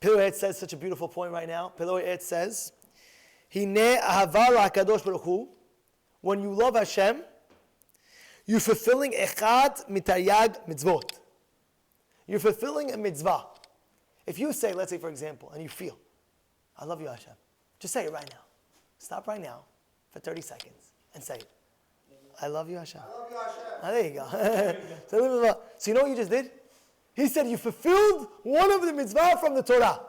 Piloi it says such a beautiful point right now. Piloi it says, Hine ahava la'akadosh baruch hu. When you love Hashem, you're fulfilling echad mitayag mitzvot. You're fulfilling a mitzvah. If you say, let's say for example, and you feel, I love you Hashem. Just say it right now. Stop right now for 30 seconds and say it. I love you Hashem. I love you, Hashem. There you go. So you know what you just did? He said you fulfilled one of the mitzvah from the Torah.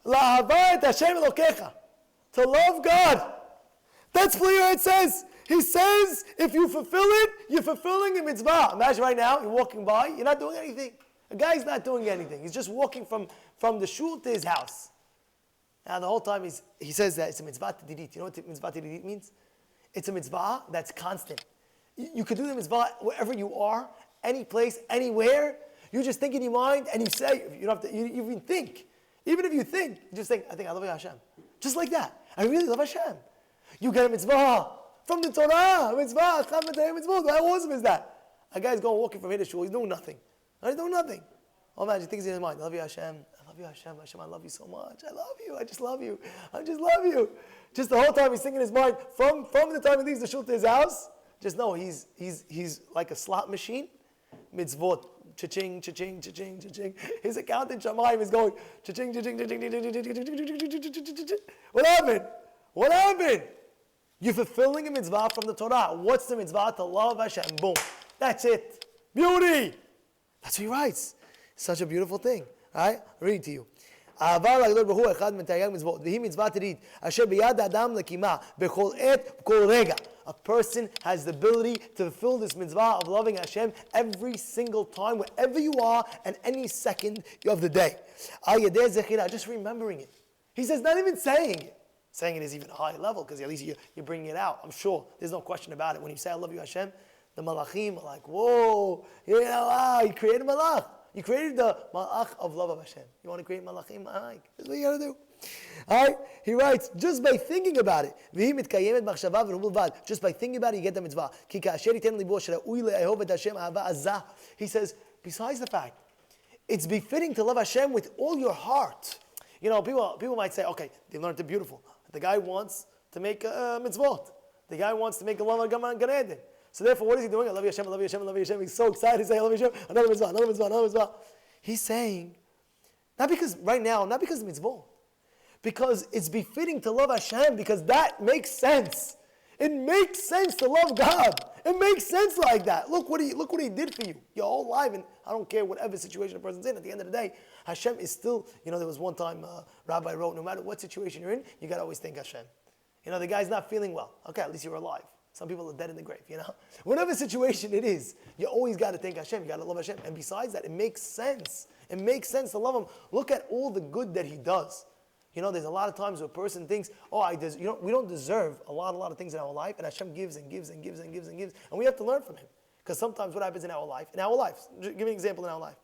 La'ahava et Hashem Elokecha. To love God. That's clear it says. He says if you fulfill it, you're fulfilling a mitzvah. Imagine right now, you're walking by, you're not doing anything. A guy's not doing anything. He's just walking from the shul to his house. Now the whole time he says that it's a mitzvah tadirit. You know what mitzvah tadirit means? It's a mitzvah that's constant. You could do the mitzvah wherever you are, any place, anywhere. You just think in your mind and you say, you don't have to, you even think. Even if you think, you just think, I think I love you Hashem. Just like that. I really love Hashem. You get a mitzvah from the Torah. Mitzvah, how awesome is that? A guy's going walking from here to shul, he's doing nothing. He's doing nothing. Oh man, he thinks in his mind, I love you Hashem. I love you Hashem. Hashem, I love you so much. I love you. I just love you. I just love you. Just the whole time he's thinking in his mind, from the time he leaves the shul to his house, just know he's like a slot machine. Mitzvot, cha-ching, cha-ching, cha-ching, cha-ching. His accountant Shamayim is going, cha-ching, cha-ching, cha-ching, cha-ching. What happened? What happened? You're fulfilling a mitzvah from the Torah. What's the mitzvah? To love Hashem. Boom. That's it. Beauty. That's what he writes. Such a beautiful thing. Right? Read to you. A person has the ability to fulfill this mitzvah of loving Hashem every single time, wherever you are, and any second of the day. Just remembering it. He says, not even saying it. Saying it is even a higher level, because at least you're bringing it out. I'm sure. There's no question about it. When you say, I love you Hashem, the malachim are like, whoa, wow, you created malach. You created the malach of love of Hashem. You want to create malachim? That's what you got to do. Alright? He writes, just by thinking about it, just by thinking about it, you get the mitzvah. He says, besides the fact, it's befitting to love Hashem with all your heart. You know, people might say, okay, they learned it beautiful. The guy wants to make a mitzvot. The guy wants to make a love of Gan Eden. So therefore, what is he doing? I love you Hashem, I love you Hashem, I love you Hashem. He's so excited. He's saying, I love you Hashem, another mitzvah, another mitzvah, another mitzvah. He's saying, not because of mitzvot, because it's befitting to love Hashem, because that makes sense. It makes sense to love God. It makes sense like that. Look what he did for you your whole life, and I don't care whatever situation a person's in. At the end of the day, Hashem is still. You know, there was one time Rabbi wrote, no matter what situation you're in, you got to always thank Hashem. You know, the guy's not feeling well. Okay, at least you're alive. Some people are dead in the grave. You know, whatever situation it is, you always got to thank Hashem. You got to love Hashem, and besides that, it makes sense. It makes sense to love Him. Look at all the good that He does. You know, there's a lot of times where a person thinks, we don't deserve a lot of things in our life, and Hashem gives and gives and gives and gives and gives, and we have to learn from Him. Because sometimes what happens in our life, give me an example in our life.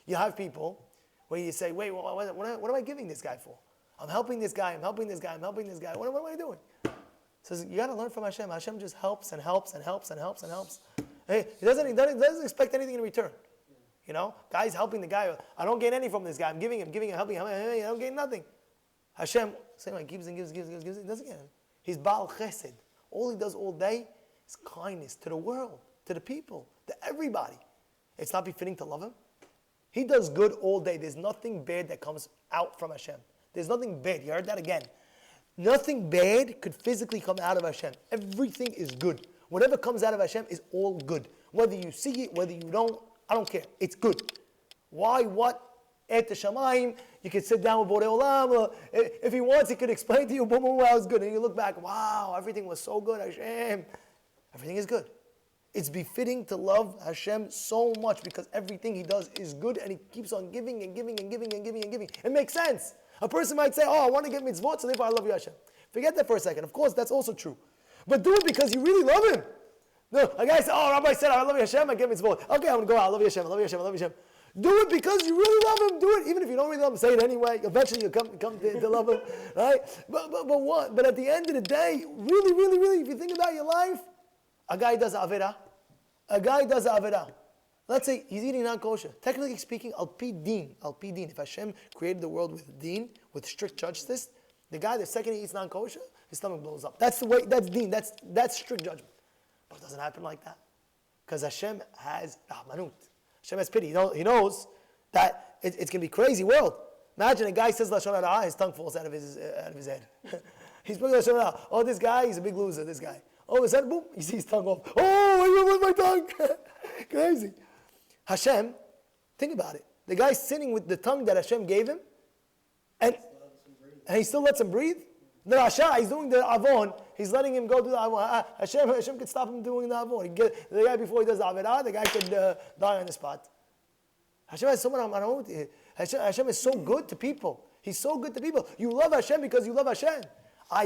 You have people where you say, wait, what am I giving this guy for? I'm helping this guy, I'm helping this guy, I'm helping this guy. What am I doing? So you got to learn from Hashem. Hashem just helps and helps and helps and helps and helps. Hey, He doesn't expect anything in return. You know, guy's helping the guy. I don't gain any from this guy. I'm giving him, helping him. I don't gain nothing. Hashem, same way, gives and gives. He doesn't get it. He's Baal Chesed. All He does all day is kindness to the world, to the people, to everybody. It's not befitting to love Him. He does good all day. There's nothing bad that comes out from Hashem. There's nothing bad. You heard that again. Nothing bad could physically come out of Hashem. Everything is good. Whatever comes out of Hashem is all good. Whether you see it, whether you don't, I don't care. It's good. Why, what? At the Shamayim, you can sit down with Borei Olam. If He wants, He could explain to you, boom, boom, wow, it's good. And you look back, wow, everything was so good, Hashem. Everything is good. It's befitting to love Hashem so much because everything He does is good, and He keeps on giving and giving and giving and giving and giving. It makes sense. A person might say, I want to get mitzvot, so therefore I love you, Hashem. Forget that for a second. Of course, that's also true. But do it because you really love Him. No, a guy said, Rabbi said, I love you, Hashem, I get mitzvot. Okay, I'm going to go out, I love you, Hashem, I love you, Hashem, I love you, Hashem. Do it because you really love Him. Do it, even if you don't really love Him. Say it anyway. Eventually, you'll come to love Him, right? But what? But at the end of the day, really, really, really, if you think about your life, a guy does avera. Let's say he's eating non-kosher. Technically speaking, al pi din, if Hashem created the world with din, with strict justice, the guy the second he eats non-kosher, his stomach blows up. That's the way. That's din. That's strict judgment. But it doesn't happen like that, because Hashem has rahmanut. Hashem has pity. He knows that it's going to be a crazy world. Imagine a guy says lashon hara, his tongue falls out of his head. He's speaking lashon hara. Oh, this guy, he's a big loser. This guy. All of a sudden, boom, you see his tongue off. Oh, I with my tongue. Crazy. Hashem, think about it. The guy's sitting with the tongue that Hashem gave him, and he still lets him breathe. The Rasha, he's doing the avon. He's letting him go do the avon. Hashem could stop him doing the avon. The guy before he does the avirah, the guy could die on the spot. Hashem has so much. Hashem is so good to people. He's so good to people. You love Hashem because you love Hashem.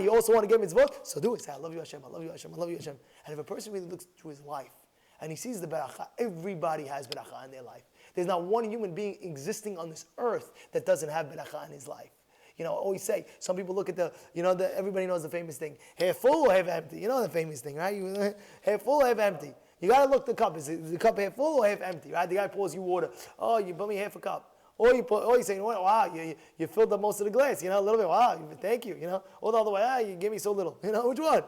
You also want to get mitzvot, so do it. Say, I love you Hashem, I love you Hashem, I love you Hashem. And if a person really looks through his life, and he sees the beracha, everybody has beracha in their life. There's not one human being existing on this earth that doesn't have beracha in his life. I always say, some people look at everybody knows the famous thing, half full or half empty. You know the famous thing, right? Half full or half empty. You got to look the cup. Is the cup half full or half empty, right? The guy pours you water. Oh, you bought me half a cup. Or you say, wow, you filled up most of the glass, a little bit. Wow, thank you, Or the other way, you give me so little. Which one?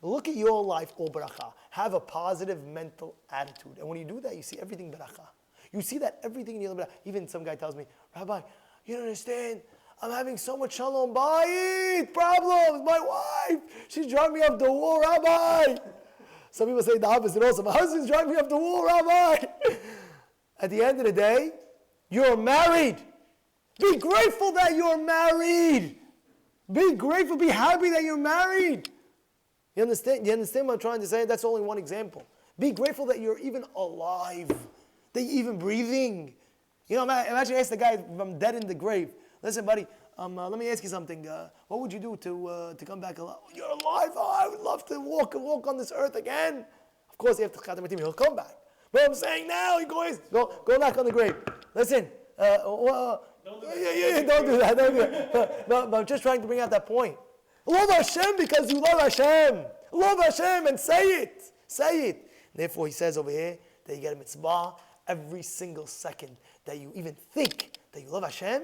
Look at your life, all beracha. Have a positive mental attitude. And when you do that, you see everything beracha. You see that everything in your life. Even some guy tells me, Rabbi, you don't understand. I'm having so much shalom bayit problems. My wife, she's driving me up the wall, Rabbi. Some people say the opposite also. My husband's driving me up the wall, Rabbi. At the end of the day, you're married. Be grateful that you're married. Be grateful, be happy that you're married. You understand what I'm trying to say? That's only one example. Be grateful that you're even alive, that you're even breathing. Imagine ask the guy from dead in the grave. Listen, buddy, let me ask you something. What would you do to come back alive? You're alive. I would love to walk on this earth again. Of course, after Khatam he'll come back. But I'm saying now, go back on the grave. Listen. Don't do that. But I'm just trying to bring out that point. Love Hashem because you love Hashem. Love Hashem and say it. Say it. Therefore, he says over here that you get a mitzvah every single second that you even think that you love Hashem.